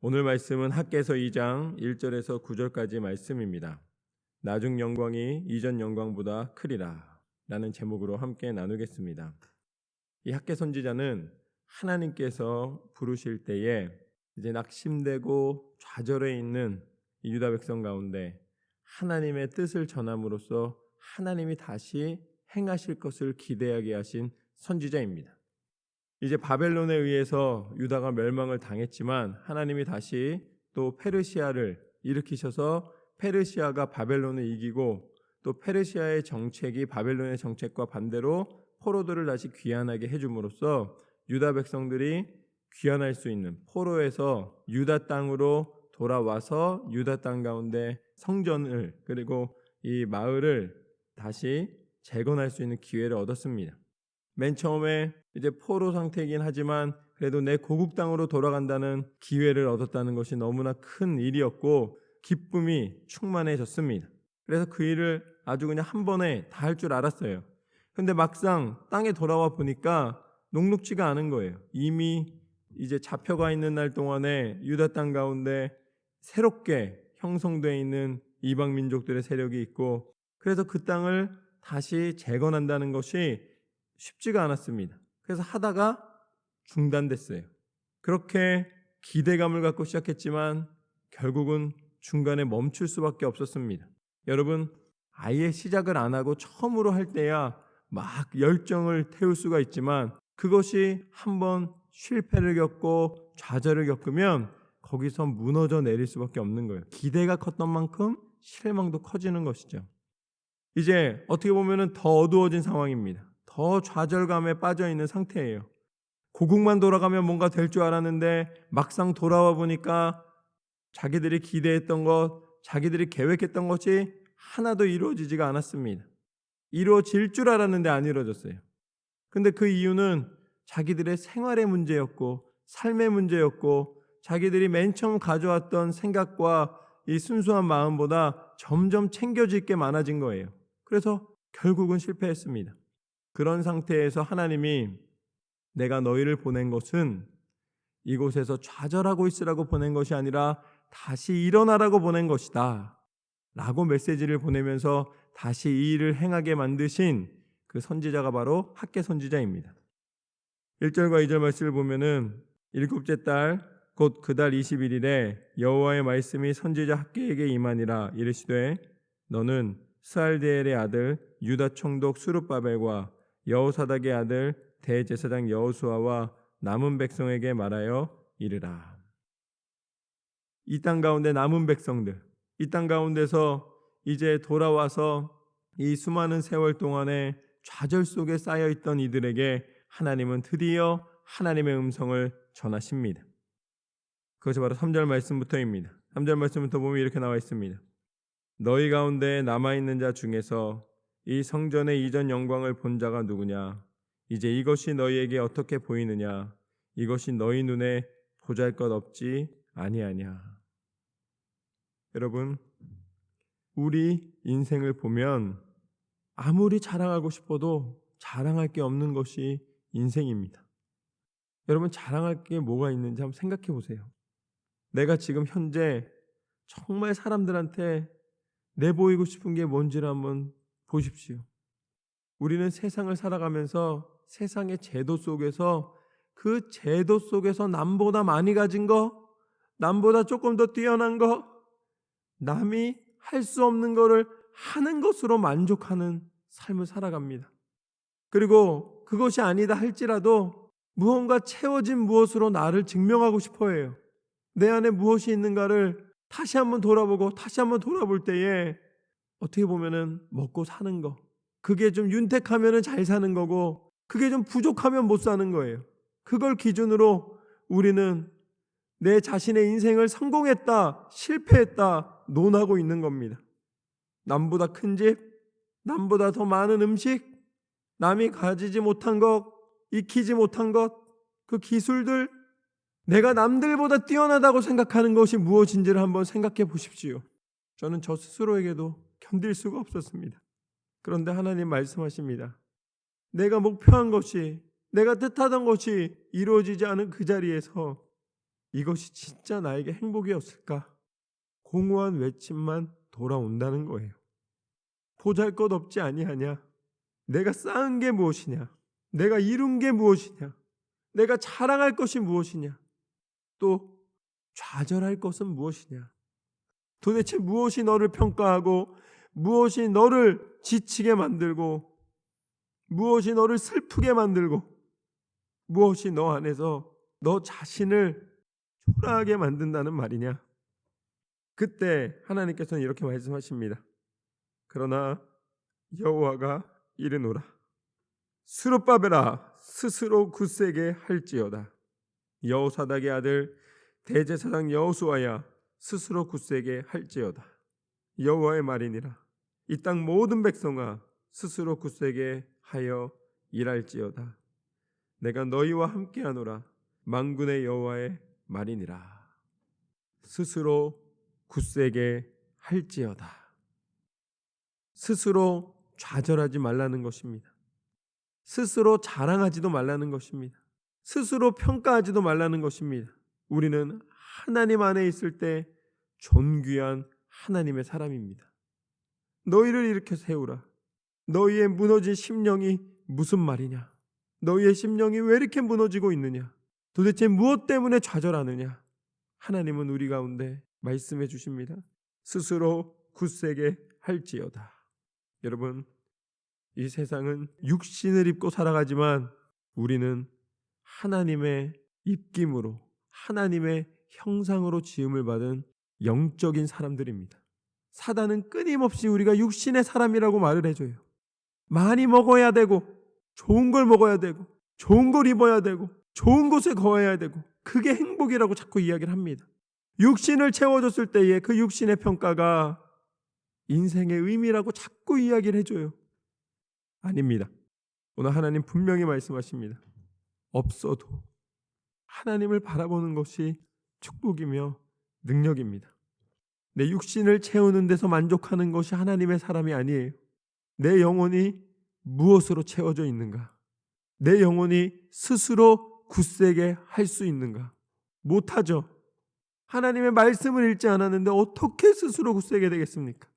오늘 말씀은 학개서 2장 1절에서 9절까지 말씀입니다. 나중 영광이 이전 영광보다 크리라 라는 제목으로 함께 나누겠습니다. 이 학개 선지자는 하나님께서 부르실 때에 이제 낙심되고 좌절해 있는 이 유다 백성 가운데 하나님의 뜻을 전함으로써 하나님이 다시 행하실 것을 기대하게 하신 선지자입니다. 이제 바벨론에 의해서 유다가 멸망을 당했지만 하나님이 다시 또 페르시아를 일으키셔서 페르시아가 바벨론을 이기고 또 페르시아의 정책이 바벨론의 정책과 반대로 포로들을 다시 귀환하게 해줌으로써 유다 백성들이 귀환할 수 있는, 포로에서 유다 땅으로 돌아와서 유다 땅 가운데 성전을 그리고 이 마을을 다시 재건할 수 있는 기회를 얻었습니다. 맨 처음에 이제 포로 상태이긴 하지만 그래도 내 고국 땅으로 돌아간다는 기회를 얻었다는 것이 너무나 큰 일이었고 기쁨이 충만해졌습니다. 그래서 그 일을 아주 그냥 한 번에 다 할 줄 알았어요. 근데 막상 땅에 돌아와 보니까 녹록지가 않은 거예요. 이미 이제 잡혀가 있는 날 동안에 유다 땅 가운데 새롭게 형성되어 있는 이방 민족들의 세력이 있고, 그래서 그 땅을 다시 재건한다는 것이 쉽지가 않았습니다. 그래서 하다가 중단됐어요. 그렇게 기대감을 갖고 시작했지만 결국은 중간에 멈출 수밖에 없었습니다. 여러분, 아예 시작을 안 하고 처음으로 할 때야 막 열정을 태울 수가 있지만 그것이 한번 실패를 겪고 좌절을 겪으면 거기서 무너져 내릴 수밖에 없는 거예요. 기대가 컸던 만큼 실망도 커지는 것이죠. 이제 어떻게 보면 더 어두워진 상황입니다. 더 좌절감에 빠져 있는 상태예요. 고국만 돌아가면 뭔가 될 줄 알았는데 막상 돌아와 보니까 자기들이 기대했던 것, 자기들이 계획했던 것이 하나도 이루어지지가 않았습니다. 이루어질 줄 알았는데 안 이루어졌어요. 근데 그 이유는 자기들의 생활의 문제였고 삶의 문제였고 자기들이 맨 처음 가져왔던 생각과 이 순수한 마음보다 점점 챙겨질 게 많아진 거예요. 그래서 결국은 실패했습니다. 그런 상태에서 하나님이 내가 너희를 보낸 것은 이곳에서 좌절하고 있으라고 보낸 것이 아니라 다시 일어나라고 보낸 것이다 라고 메시지를 보내면서 다시 이 일을 행하게 만드신 그 선지자가 바로 학개 선지자입니다. 1절과 2절 말씀을 보면은 일곱째 달 곧 그 달 21일에 여호와의 말씀이 선지자 학개에게 임하니라. 이르시되 너는 스알디엘의 아들 유다 총독 수룹바벨과 여호사닥의 아들 대제사장 여호수아와 남은 백성에게 말하여 이르라. 이 땅 가운데 남은 백성들, 이 땅 가운데서 이제 돌아와서 이 수많은 세월 동안에 좌절 속에 쌓여있던 이들에게 하나님은 드디어 하나님의 음성을 전하십니다. 그것이 바로 3절 말씀부터입니다. 3절 말씀부터 보면 이렇게 나와 있습니다. 너희 가운데 남아있는 자 중에서 이 성전의 이전 영광을 본 자가 누구냐? 이제 이것이 너희에게 어떻게 보이느냐? 이것이 너희 눈에 보잘것없지 아니하냐? 여러분, 우리 인생을 보면 아무리 자랑하고 싶어도 자랑할 게 없는 것이 인생입니다. 여러분, 자랑할 게 뭐가 있는지 한번 생각해 보세요. 내가 지금 현재 정말 사람들한테 내보이고 싶은 게 뭔지를 한번 보십시오. 우리는 세상을 살아가면서 세상의 제도 속에서 그 제도 속에서 남보다 많이 가진 거, 남보다 조금 더 뛰어난 거, 남이 할 수 없는 거를 하는 것으로 만족하는 삶을 살아갑니다. 그리고 그것이 아니다 할지라도 무언가 채워진 무엇으로 나를 증명하고 싶어 해요. 내 안에 무엇이 있는가를 다시 한번 돌아보고 다시 한번 돌아볼 때에 어떻게 보면은 먹고 사는 거, 그게 좀 윤택하면은 잘 사는 거고 그게 좀 부족하면 못 사는 거예요. 그걸 기준으로 우리는 내 자신의 인생을 성공했다, 실패했다 논하고 있는 겁니다. 남보다 큰 집, 남보다 더 많은 음식, 남이 가지지 못한 것, 익히지 못한 것, 그 기술들, 내가 남들보다 뛰어나다고 생각하는 것이 무엇인지를 한번 생각해 보십시오. 저는 저 스스로에게도 견딜 수가 없었습니다. 그런데 하나님 말씀하십니다. 내가 목표한 것이, 내가 뜻하던 것이 이루어지지 않은 그 자리에서 이것이 진짜 나에게 행복이었을까? 공허한 외침만 돌아온다는 거예요. 보잘것없지 아니하냐? 내가 쌓은 게 무엇이냐? 내가 이룬 게 무엇이냐? 내가 자랑할 것이 무엇이냐? 또 좌절할 것은 무엇이냐? 도대체 무엇이 너를 평가하고 무엇이 너를 지치게 만들고 무엇이 너를 슬프게 만들고 무엇이 너 안에서 너 자신을 초라하게 만든다는 말이냐? 그때 하나님께서는 이렇게 말씀하십니다. 그러나 여호와가 이르노라. 스룹바벨아 스스로 굳세게 할지어다. 여호사닥의 아들 대제사장 여호수아야 스스로 굳세게 할지어다. 여호와의 말이니라. 이 땅 모든 백성아 스스로 굳세게 하여 일할지어다. 내가 너희와 함께하노라. 만군의 여호와의 말이니라. 스스로 굳세게 할지어다. 스스로 좌절하지 말라는 것입니다. 스스로 자랑하지도 말라는 것입니다. 스스로 평가하지도 말라는 것입니다. 우리는 하나님 안에 있을 때 존귀한 하나님의 사람입니다. 너희를 일으켜 세우라. 너희의 무너진 심령이 무슨 말이냐? 너희의 심령이 왜 이렇게 무너지고 있느냐? 도대체 무엇 때문에 좌절하느냐? 하나님은 우리 가운데 말씀해 주십니다. 스스로 굳세게 할지어다. 여러분, 이 세상은 육신을 입고 살아가지만 우리는 하나님의 입김으로 하나님의 형상으로 지음을 받은 영적인 사람들입니다. 사단은 끊임없이 우리가 육신의 사람이라고 말을 해줘요. 많이 먹어야 되고 좋은 걸 먹어야 되고 좋은 걸 입어야 되고 좋은 곳에 거해야 되고 그게 행복이라고 자꾸 이야기를 합니다. 육신을 채워줬을 때에 그 육신의 평가가 인생의 의미라고 자꾸 이야기를 해줘요. 아닙니다. 오늘 하나님 분명히 말씀하십니다. 없어도 하나님을 바라보는 것이 축복이며 능력입니다. 내 육신을 채우는 데서 만족하는 것이 하나님의 사람이 아니에요. 내 영혼이 무엇으로 채워져 있는가? 내 영혼이 스스로 굳세게 할 수 있는가? 못하죠. 하나님의 말씀을 읽지 않았는데 어떻게 스스로 굳세게 되겠습니까?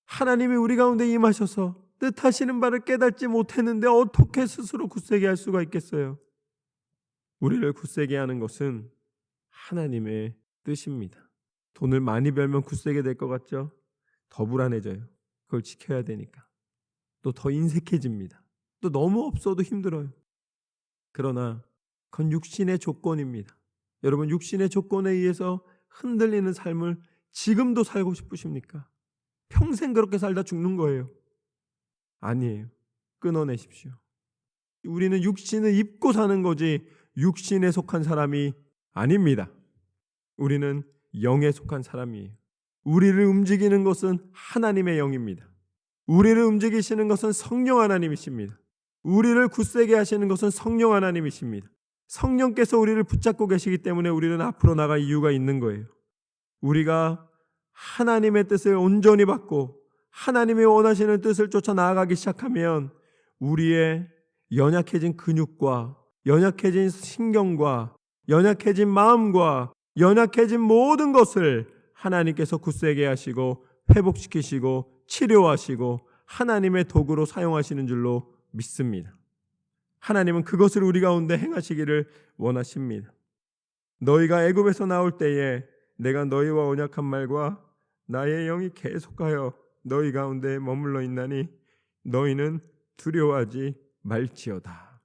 하나님이 우리 가운데 임하셔서 뜻하시는 바를 깨닫지 못했는데 어떻게 스스로 굳세게 할 수가 있겠어요? 우리를 굳세게 하는 것은 하나님의 뜻입니다. 돈을 많이 벌면 굳세게 될 것 같죠? 더 불안해져요. 그걸 지켜야 되니까. 또 더 인색해집니다. 또 너무 없어도 힘들어요. 그러나 그건 육신의 조건입니다. 여러분, 육신의 조건에 의해서 흔들리는 삶을 지금도 살고 싶으십니까? 평생 그렇게 살다 죽는 거예요. 아니에요. 끊어내십시오. 우리는 육신을 입고 사는 거지 육신에 속한 사람이 아닙니다. 우리는 영에 속한 사람이에요. 우리를 움직이는 것은 하나님의 영입니다. 우리를 움직이시는 것은 성령 하나님이십니다. 우리를 굳세게 하시는 것은 성령 하나님이십니다. 성령께서 우리를 붙잡고 계시기 때문에 우리는 앞으로 나갈 이유가 있는 거예요. 우리가 하나님의 뜻을 온전히 받고 하나님이 원하시는 뜻을 쫓아 나아가기 시작하면 우리의 연약해진 근육과 연약해진 신경과 연약해진 마음과 연약해진 모든 것을 하나님께서 굳세게 하시고 회복시키시고 치료하시고 하나님의 도구로 사용하시는 줄로 믿습니다. 하나님은 그것을 우리 가운데 행하시기를 원하십니다. 너희가 애굽에서 나올 때에 내가 너희와 언약한 말과 나의 영이 계속하여 너희 가운데 머물러 있나니 너희는 두려워하지 말지어다.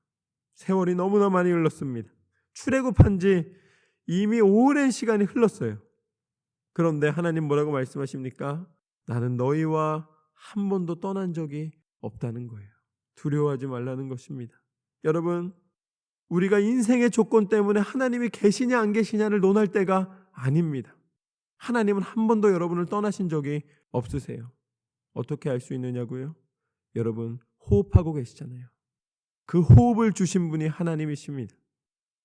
세월이 너무나 많이 흘렀습니다. 출애굽한 지 이미 오랜 시간이 흘렀어요. 그런데 하나님 뭐라고 말씀하십니까? 나는 너희와 한 번도 떠난 적이 없다는 거예요. 두려워하지 말라는 것입니다. 여러분, 우리가 인생의 조건 때문에 하나님이 계시냐 안 계시냐를 논할 때가 아닙니다. 하나님은 한 번도 여러분을 떠나신 적이 없으세요. 어떻게 알 수 있느냐고요? 여러분, 호흡하고 계시잖아요. 그 호흡을 주신 분이 하나님이십니다.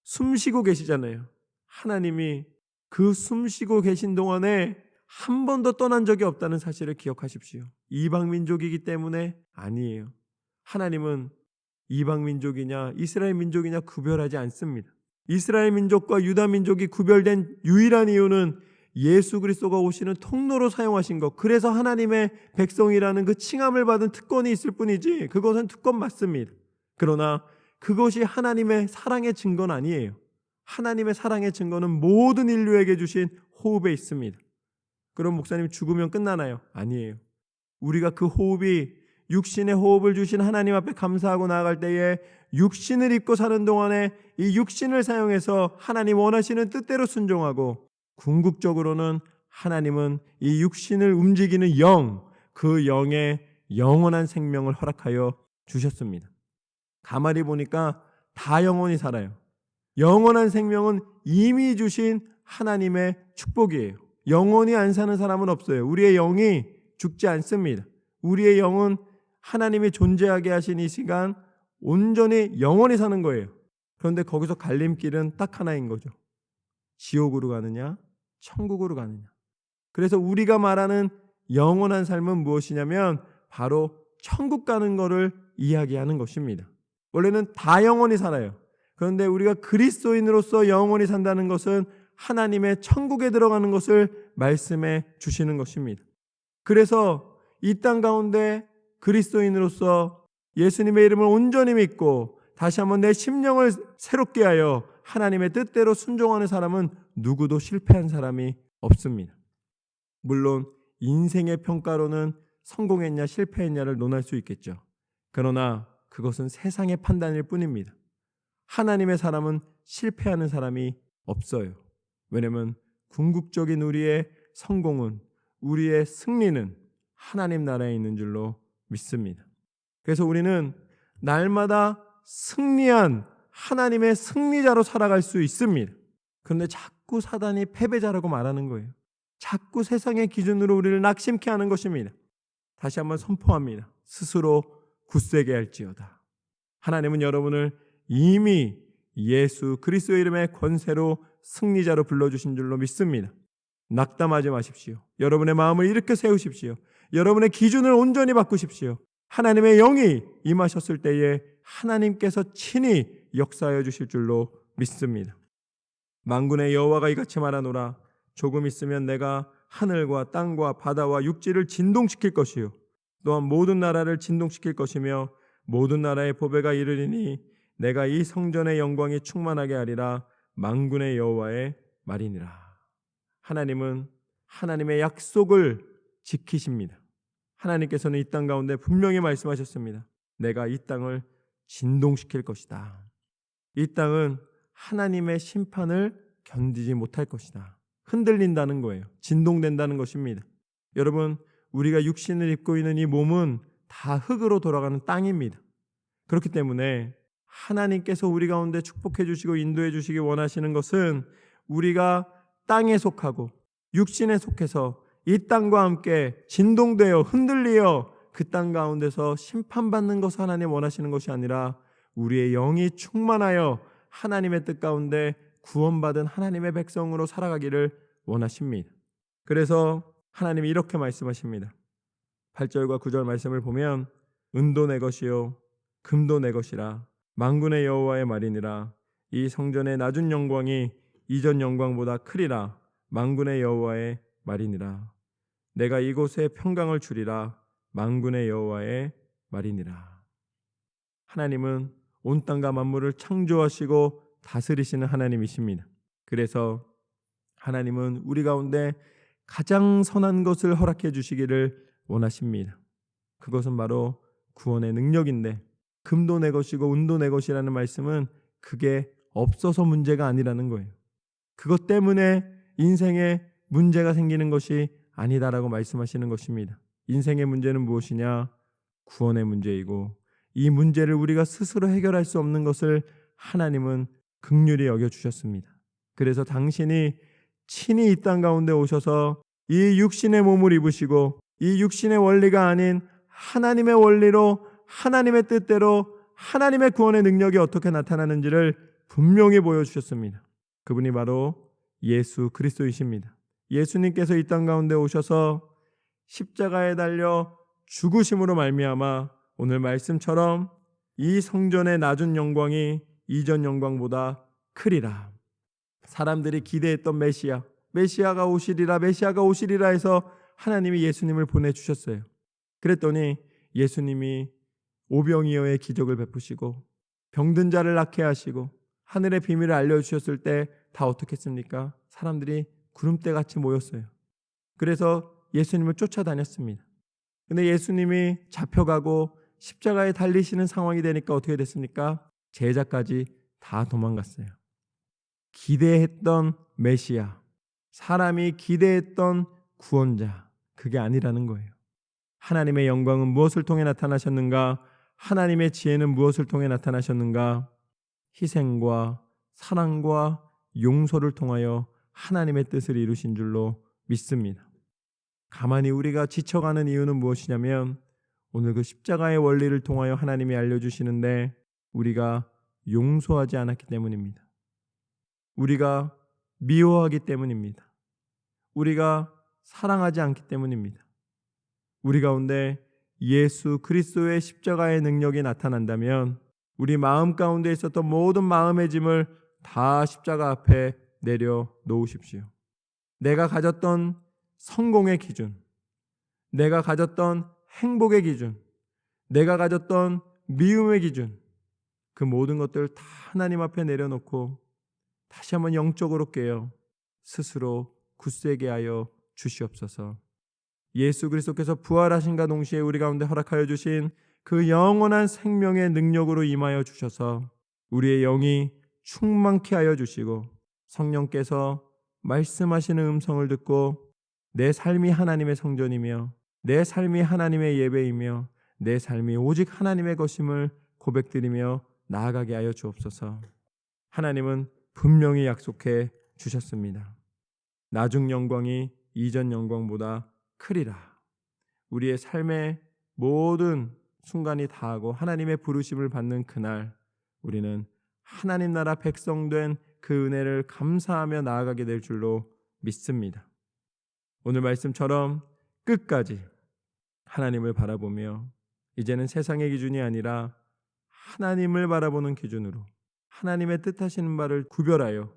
숨 쉬고 계시잖아요. 하나님이 그 숨 쉬고 계신 동안에 한 번도 떠난 적이 없다는 사실을 기억하십시오. 이방 민족이기 때문에 아니에요. 하나님은 이방 민족이냐 이스라엘 민족이냐 구별하지 않습니다. 이스라엘 민족과 유다 민족이 구별된 유일한 이유는 예수 그리스도가 오시는 통로로 사용하신 것, 그래서 하나님의 백성이라는 그 칭함을 받은 특권이 있을 뿐이지, 그것은 특권 맞습니다. 그러나 그것이 하나님의 사랑의 증거는 아니에요. 하나님의 사랑의 증거는 모든 인류에게 주신 호흡에 있습니다. 그럼 목사님, 죽으면 끝나나요? 아니에요. 우리가 그 호흡이 육신의 호흡을 주신 하나님 앞에 감사하고 나아갈 때에 육신을 입고 사는 동안에 이 육신을 사용해서 하나님 원하시는 뜻대로 순종하고, 궁극적으로는 하나님은 이 육신을 움직이는 영, 그 영의 영원한 생명을 허락하여 주셨습니다. 가만히 보니까 다 영원히 살아요. 영원한 생명은 이미 주신 하나님의 축복이에요. 영원히 안 사는 사람은 없어요. 우리의 영이 죽지 않습니다. 우리의 영은 하나님이 존재하게 하신 이 시간 온전히 영원히 사는 거예요. 그런데 거기서 갈림길은 딱 하나인 거죠. 지옥으로 가느냐, 천국으로 가느냐. 그래서 우리가 말하는 영원한 삶은 무엇이냐면 바로 천국 가는 거를 이야기하는 것입니다. 원래는 다 영원히 살아요. 그런데 우리가 그리스도인으로서 영원히 산다는 것은 하나님의 천국에 들어가는 것을 말씀해 주시는 것입니다. 그래서 이 땅 가운데 그리스도인으로서 예수님의 이름을 온전히 믿고 다시 한번 내 심령을 새롭게 하여 하나님의 뜻대로 순종하는 사람은 누구도 실패한 사람이 없습니다. 물론 인생의 평가로는 성공했냐 실패했냐를 논할 수 있겠죠. 그러나 그것은 세상의 판단일 뿐입니다. 하나님의 사람은 실패하는 사람이 없어요. 왜냐하면 궁극적인 우리의 성공은, 우리의 승리는 하나님 나라에 있는 줄로 믿습니다. 그래서 우리는 날마다 승리한 하나님의 승리자로 살아갈 수 있습니다. 그런데 자꾸 사단이 패배자라고 말하는 거예요. 자꾸 세상의 기준으로 우리를 낙심케 하는 것입니다. 다시 한번 선포합니다. 스스로 굳세게 할지어다. 하나님은 여러분을 이미 예수 그리스도의 이름의 권세로 승리자로 불러주신 줄로 믿습니다. 낙담하지 마십시오. 여러분의 마음을 이렇게 세우십시오. 여러분의 기준을 온전히 바꾸십시오. 하나님의 영이 임하셨을 때에 하나님께서 친히 역사하여 주실 줄로 믿습니다. 만군의 여호와가 이같이 말하노라. 조금 있으면 내가 하늘과 땅과 바다와 육지를 진동시킬 것이요 또한 모든 나라를 진동시킬 것이며 모든 나라의 보배가 이르리니 내가 이 성전의 영광이 충만하게 하리라. 만군의 여호와의 말이니라. 하나님은 하나님의 약속을 지키십니다. 하나님께서는 이 땅 가운데 분명히 말씀하셨습니다. 내가 이 땅을 진동시킬 것이다. 이 땅은 하나님의 심판을 견디지 못할 것이다. 흔들린다는 거예요. 진동된다는 것입니다. 여러분, 우리가 육신을 입고 있는 이 몸은 다 흙으로 돌아가는 땅입니다. 그렇기 때문에 하나님께서 우리 가운데 축복해 주시고 인도해 주시기 원하시는 것은 우리가 땅에 속하고 육신에 속해서 이 땅과 함께 진동되어 흔들리어 그 땅 가운데서 심판받는 것을 하나님 원하시는 것이 아니라 우리의 영이 충만하여 하나님의 뜻 가운데 구원받은 하나님의 백성으로 살아가기를 원하십니다. 그래서 하나님이 이렇게 말씀하십니다. 8절과 9절 말씀을 보면 은도 내 것이요 금도 내 것이라. 만군의 여호와의 말이니라. 이 성전의 낮은 영광이 이전 영광보다 크리라. 만군의 여호와의 말이니라. 내가 이곳에 평강을 주리라. 만군의 여호와의 말이니라. 하나님은 온 땅과 만물을 창조하시고 다스리시는 하나님이십니다. 그래서 하나님은 우리 가운데 가장 선한 것을 허락해 주시기를 원하십니다. 그것은 바로 구원의 능력인데, 금도 내 것이고 은도 내 것이라는 말씀은 그게 없어서 문제가 아니라는 거예요. 그것 때문에 인생에 문제가 생기는 것이 아니다라고 말씀하시는 것입니다. 인생의 문제는 무엇이냐? 구원의 문제이고, 이 문제를 우리가 스스로 해결할 수 없는 것을 하나님은 긍휼히 여겨주셨습니다. 그래서 당신이 친히 이 땅 가운데 오셔서 이 육신의 몸을 입으시고 이 육신의 원리가 아닌 하나님의 원리로 하나님의 뜻대로 하나님의 구원의 능력이 어떻게 나타나는지를 분명히 보여주셨습니다. 그분이 바로 예수 그리스도이십니다. 예수님께서 이 땅 가운데 오셔서 십자가에 달려 죽으심으로 말미암아 오늘 말씀처럼 이 성전의 낮은 영광이 이전 영광보다 크리라. 사람들이 기대했던 메시아가 오시리라 해서 하나님이 예수님을 보내주셨어요. 그랬더니 예수님이 오병이어의 기적을 베푸시고 병든 자를 낫게 하시고 하늘의 비밀을 알려주셨을 때 다 어떻게 했습니까? 사람들이 구름대같이 모였어요. 그래서 예수님을 쫓아다녔습니다. 근데 예수님이 잡혀가고 십자가에 달리시는 상황이 되니까 어떻게 됐습니까? 제자까지 다 도망갔어요. 기대했던 메시아, 사람이 기대했던 구원자, 그게 아니라는 거예요. 하나님의 영광은 무엇을 통해 나타나셨는가? 하나님의 지혜는 무엇을 통해 나타나셨는가? 희생과 사랑과 용서를 통하여 하나님의 뜻을 이루신 줄로 믿습니다. 가만히 우리가 지쳐가는 이유는 무엇이냐면 오늘 그 십자가의 원리를 통하여 하나님이 알려주시는데 우리가 용서하지 않았기 때문입니다. 우리가 미워하기 때문입니다. 우리가 사랑하지 않기 때문입니다. 우리 가운데 예수 그리스도의 십자가의 능력이 나타난다면 우리 마음 가운데 있었던 모든 마음의 짐을 다 십자가 앞에 내려놓으십시오. 내가 가졌던 성공의 기준, 내가 가졌던 행복의 기준, 내가 가졌던 미움의 기준, 그 모든 것들을 다 하나님 앞에 내려놓고 다시 한번 영적으로 깨어 스스로 굳세게 하여 주시옵소서. 예수 그리스도께서 부활하신과 동시에 우리 가운데 허락하여 주신 그 영원한 생명의 능력으로 임하여 주셔서 우리의 영이 충만케 하여 주시고 성령께서 말씀하시는 음성을 듣고 내 삶이 하나님의 성전이며 내 삶이 하나님의 예배이며 내 삶이 오직 하나님의 것임을 고백드리며 나아가게 하여 주옵소서. 하나님은 분명히 약속해 주셨습니다. 나중 영광이 이전 영광보다 크리라. 우리의 삶의 모든 순간이 다하고 하나님의 부르심을 받는 그날 우리는 하나님 나라 백성된 그 은혜를 감사하며 나아가게 될 줄로 믿습니다. 오늘 말씀처럼 끝까지 하나님을 바라보며 이제는 세상의 기준이 아니라 하나님을 바라보는 기준으로 하나님의 뜻하시는 바를 구별하여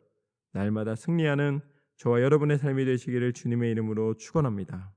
날마다 승리하는 저와 여러분의 삶이 되시기를 주님의 이름으로 축원합니다.